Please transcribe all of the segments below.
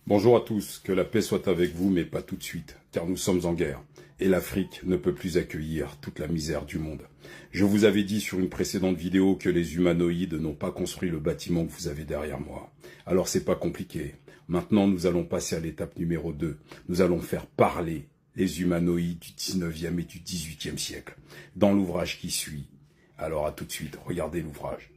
Bonjour à tous, que la paix soit avec vous, mais pas tout de suite, car nous sommes en guerre, et l'Afrique ne peut plus accueillir toute la misère du monde. Je vous avais dit sur une précédente vidéo que les humanoïdes n'ont pas construit le bâtiment que vous avez derrière moi. Alors c'est pas compliqué. Maintenant nous allons passer à l'étape numéro 2. Nous allons faire parler les humanoïdes du 19e et du 18e siècle, dans l'ouvrage qui suit. Alors à tout de suite, regardez l'ouvrage.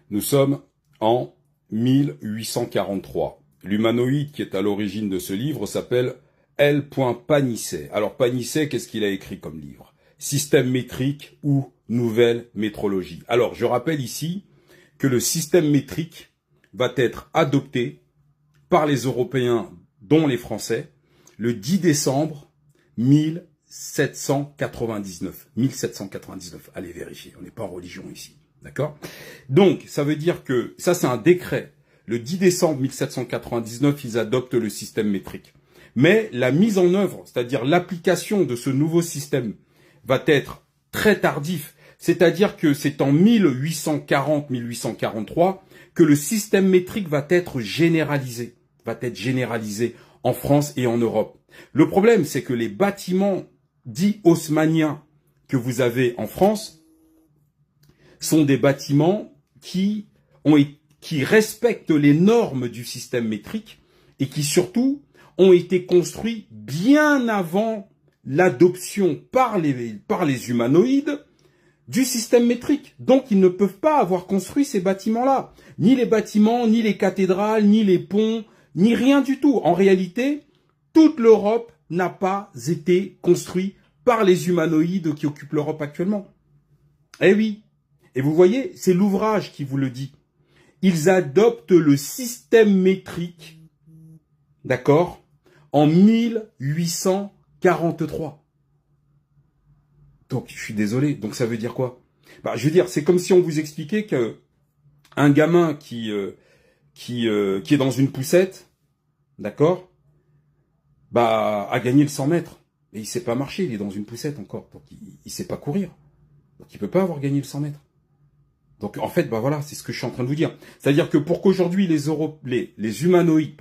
Nous sommes en 1843. L'humanoïde qui est à l'origine de ce livre s'appelle L. Panisset. Alors Panisset, qu'est-ce qu'il a écrit comme livre? Système métrique ou nouvelle métrologie. Alors je rappelle ici que le système métrique va être adopté par les Européens, dont les Français, le 10 décembre 1799. 1799, allez vérifier, on n'est pas en religion ici, d'accord? Donc ça veut dire que, ça c'est un décret. Le 10 décembre 1799, ils adoptent le système métrique. Mais la mise en œuvre, c'est-à-dire l'application de ce nouveau système, va être très tardif. C'est-à-dire que c'est en 1840-1843 que le système métrique va être généralisé en France et en Europe. Le problème, c'est que les bâtiments dits haussmanniens que vous avez en France sont des bâtiments qui respectent les normes du système métrique et qui surtout ont été construits bien avant l'adoption par les humanoïdes du système métrique. Donc ils ne peuvent pas avoir construit ces bâtiments-là. Ni les bâtiments, ni les cathédrales, ni les ponts, ni rien du tout. En réalité, toute l'Europe n'a pas été construite par les humanoïdes qui occupent l'Europe actuellement. Eh oui. Et vous voyez, c'est l'ouvrage qui vous le dit. Ils adoptent le système métrique, d'accord, en 1843. Donc, je suis désolé. Donc, ça veut dire quoi? Bah, je veux dire, c'est comme si on vous expliquait que un gamin qui est dans une poussette, d'accord, bah, a gagné le 100 mètres. Et il sait pas marcher, il est dans une poussette encore. Donc, il sait pas courir. Donc, il peut pas avoir gagné le 100 mètres. Donc, en fait, bah voilà, c'est ce que je suis en train de vous dire. C'est-à-dire que pour qu'aujourd'hui, les humanoïdes,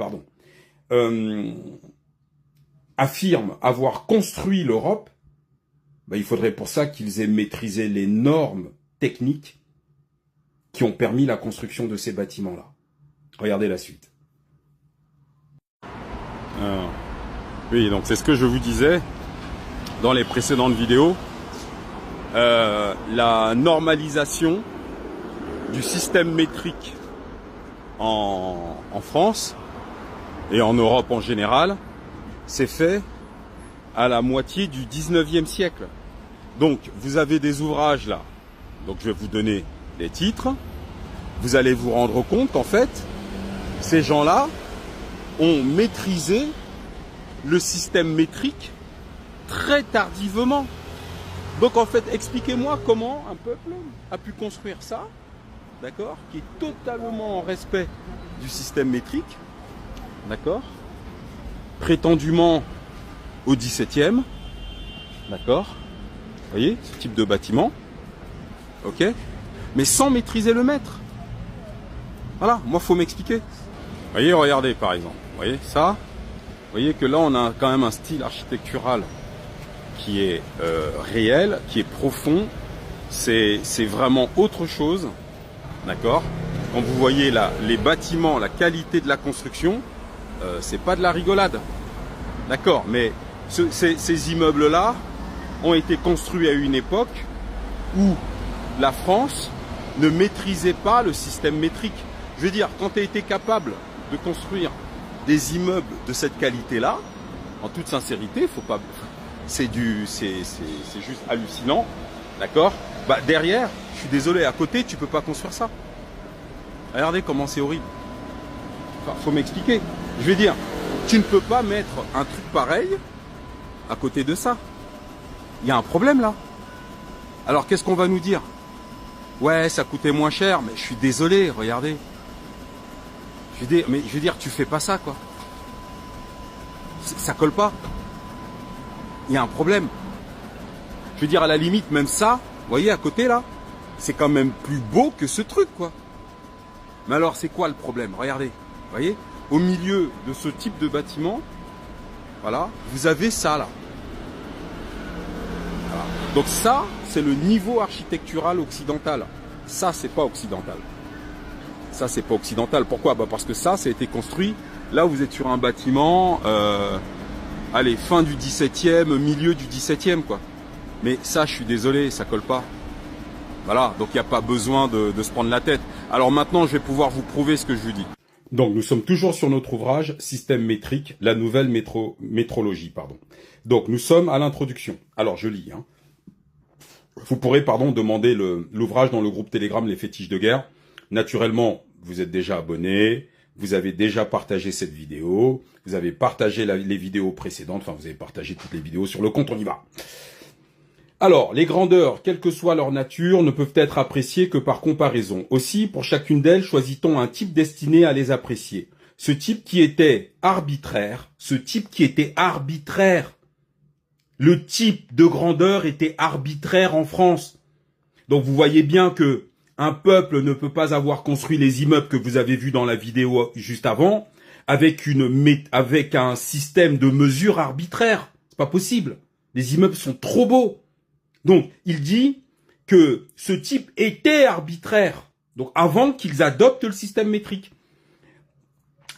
affirment avoir construit l'Europe, bah, il faudrait pour ça qu'ils aient maîtrisé les normes techniques qui ont permis la construction de ces bâtiments-là. Regardez la suite. Oui, donc c'est ce que je vous disais dans les précédentes vidéos. La normalisation du système métrique en France et en Europe en général, c'est fait à la moitié du 19e siècle. Donc, vous avez des ouvrages là. Donc, je vais vous donner les titres. Vous allez vous rendre compte qu'en fait, ces gens-là ont maîtrisé le système métrique très tardivement. Donc, en fait, expliquez-moi comment un peuple a pu construire ça, d'accord, qui est totalement en respect du système métrique, d'accord, prétendument au 17e, d'accord, vous voyez, ce type de bâtiment, ok, mais sans maîtriser le mètre. Voilà, moi, faut m'expliquer. Vous voyez, regardez, par exemple, vous voyez ça, vous voyez que là, on a quand même un style architectural qui est réel, qui est profond, c'est vraiment autre chose. D'accord? Quand vous voyez là, les bâtiments, la qualité de la construction, c'est pas de la rigolade. D'accord? Mais ces immeubles-là ont été construits à une époque où la France ne maîtrisait pas le système métrique. Je veux dire, quand tu as été capable de construire des immeubles de cette qualité-là, en toute sincérité, faut pas, c'est juste hallucinant. D'accord? Bah derrière, je suis désolé, à côté, tu peux pas construire ça. Regardez comment c'est horrible. Enfin, faut m'expliquer. Je veux dire, tu ne peux pas mettre un truc pareil à côté de ça. Il y a un problème là. Alors qu'est-ce qu'on va nous dire? Ouais, ça coûtait moins cher, mais je suis désolé, regardez. Je veux dire, tu fais pas ça, quoi. Ça colle pas. Il y a un problème. Je veux dire, à la limite, même ça, vous voyez, à côté, là, c'est quand même plus beau que ce truc, quoi. Mais alors, c'est quoi le problème? Regardez, vous voyez? au milieu de ce type de bâtiment, voilà, vous avez ça là. Voilà. Donc ça, c'est le niveau architectural occidental. Ça, c'est pas occidental. Ça, c'est pas occidental. Pourquoi? Bah parce que ça a été construit. Là, vous êtes sur un bâtiment, allez, fin du 17e, milieu du 17e, quoi. Mais ça, je suis désolé, ça colle pas. Voilà, donc il n'y a pas besoin de se prendre la tête. Alors maintenant, je vais pouvoir vous prouver ce que je vous dis. Donc, nous sommes toujours sur notre ouvrage « Système métrique, la nouvelle métrologie ». Donc, nous sommes à l'introduction. Alors, je lis. Hein. Vous pourrez, demander l'ouvrage dans le groupe Telegram « Les fétiches de guerre ». Naturellement, vous êtes déjà abonné, vous avez déjà partagé cette vidéo, vous avez partagé les vidéos précédentes, enfin, vous avez partagé toutes les vidéos sur le compte, on y va. Alors, les grandeurs, quelle que soit leur nature, ne peuvent être appréciées que par comparaison. Aussi, pour chacune d'elles, choisit-on un type destiné à les apprécier. Ce type qui était arbitraire, le type de grandeur était arbitraire en France. Donc, vous voyez bien que un peuple ne peut pas avoir construit les immeubles que vous avez vus dans la vidéo juste avant avec un système de mesure arbitraire. C'est pas possible. Les immeubles sont trop beaux. Donc, il dit que ce type était arbitraire, donc avant qu'ils adoptent le système métrique,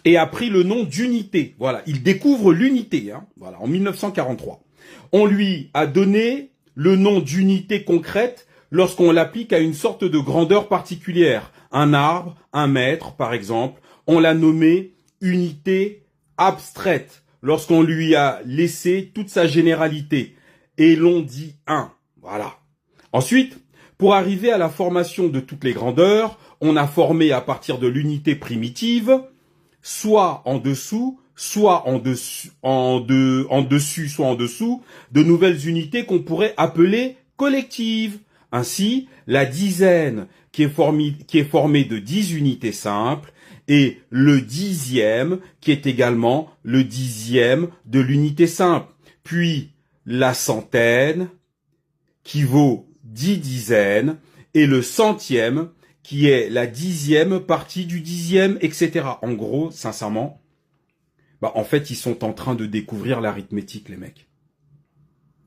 et a pris le nom d'unité. Voilà, il découvre l'unité, hein, voilà, en 1943. On lui a donné le nom d'unité concrète lorsqu'on l'applique à une sorte de grandeur particulière. Un arbre, 1 mètre, par exemple, on l'a nommé unité abstraite, lorsqu'on lui a laissé toute sa généralité, et l'on dit 1. Voilà. Ensuite, pour arriver à la formation de toutes les grandeurs, on a formé à partir de l'unité primitive, soit en dessous, soit en dessus, soit en dessous, de nouvelles unités qu'on pourrait appeler collectives. Ainsi, la dizaine qui est formée de 10 unités simples et le dixième qui est également le dixième de l'unité simple. Puis, la centaine, qui vaut 10 dizaines, et le centième, qui est la 10e partie du 10e, etc. En gros, sincèrement, en fait, ils sont en train de découvrir l'arithmétique, les mecs.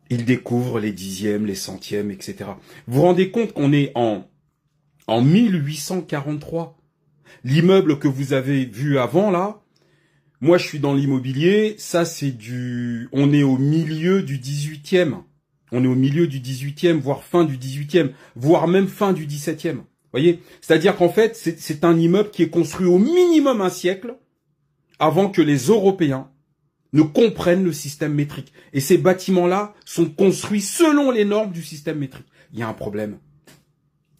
Ils découvrent les dixièmes, les centièmes, etc. Vous vous rendez compte qu'on est en 1843. L'immeuble que vous avez vu avant, là, moi, je suis dans l'immobilier, ça, on est au milieu du 18e. On est au milieu du 18e, voire fin du 18e, voire même fin du 17e. Voyez? C'est-à-dire qu'en fait, c'est un immeuble qui est construit au minimum un siècle avant que les Européens ne comprennent le système métrique. Et ces bâtiments-là sont construits selon les normes du système métrique. Il y a un problème.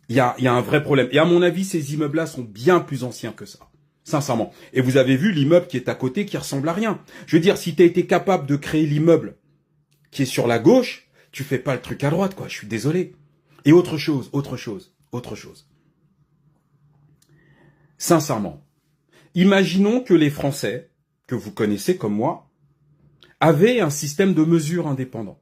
Il y a un vrai problème. Et à mon avis, ces immeubles-là sont bien plus anciens que ça. Sincèrement. Et vous avez vu l'immeuble qui est à côté qui ressemble à rien. Je veux dire, si tu as été capable de créer l'immeuble qui est sur la gauche, tu fais pas le truc à droite, quoi. Je suis désolé. Et autre chose. Sincèrement, imaginons que les Français, que vous connaissez comme moi, avaient un système de mesure indépendant.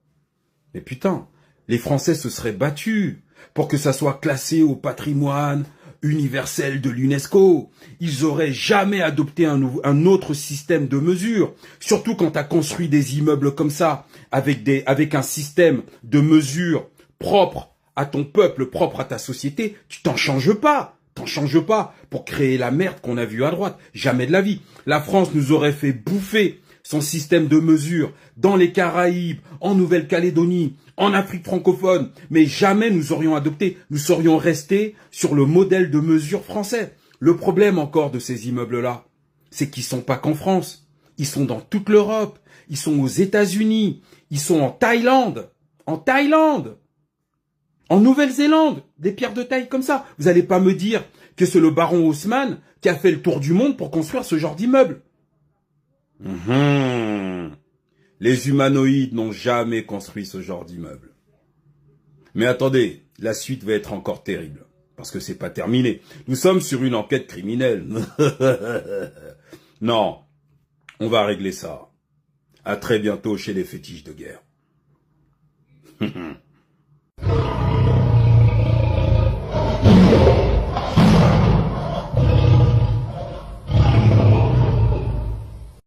Mais putain, les Français se seraient battus pour que ça soit classé au patrimoine universel de l'UNESCO. Ils auraient jamais adopté un autre système de mesure. Surtout quand tu as construit des immeubles comme ça, avec un système de mesure propre à ton peuple, propre à ta société, tu t'en changes pas. T'en changes pas pour créer la merde qu'on a vue à droite. Jamais de la vie. La France nous aurait fait bouffer son système de mesure dans les Caraïbes, en Nouvelle-Calédonie, en Afrique francophone, mais jamais nous aurions adopté, nous serions restés sur le modèle de mesure français. Le problème encore de ces immeubles-là, c'est qu'ils sont pas qu'en France, ils sont dans toute l'Europe, ils sont aux États-Unis, ils sont en Thaïlande, en Nouvelle-Zélande, des pierres de taille comme ça. Vous allez pas me dire que c'est le baron Haussmann qui a fait le tour du monde pour construire ce genre d'immeuble. Les humanoïdes n'ont jamais construit ce genre d'immeuble. Mais attendez, la suite va être encore terrible. Parce que c'est pas terminé. Nous sommes sur une enquête criminelle. Non, on va régler ça. À très bientôt chez les fétiches de guerre.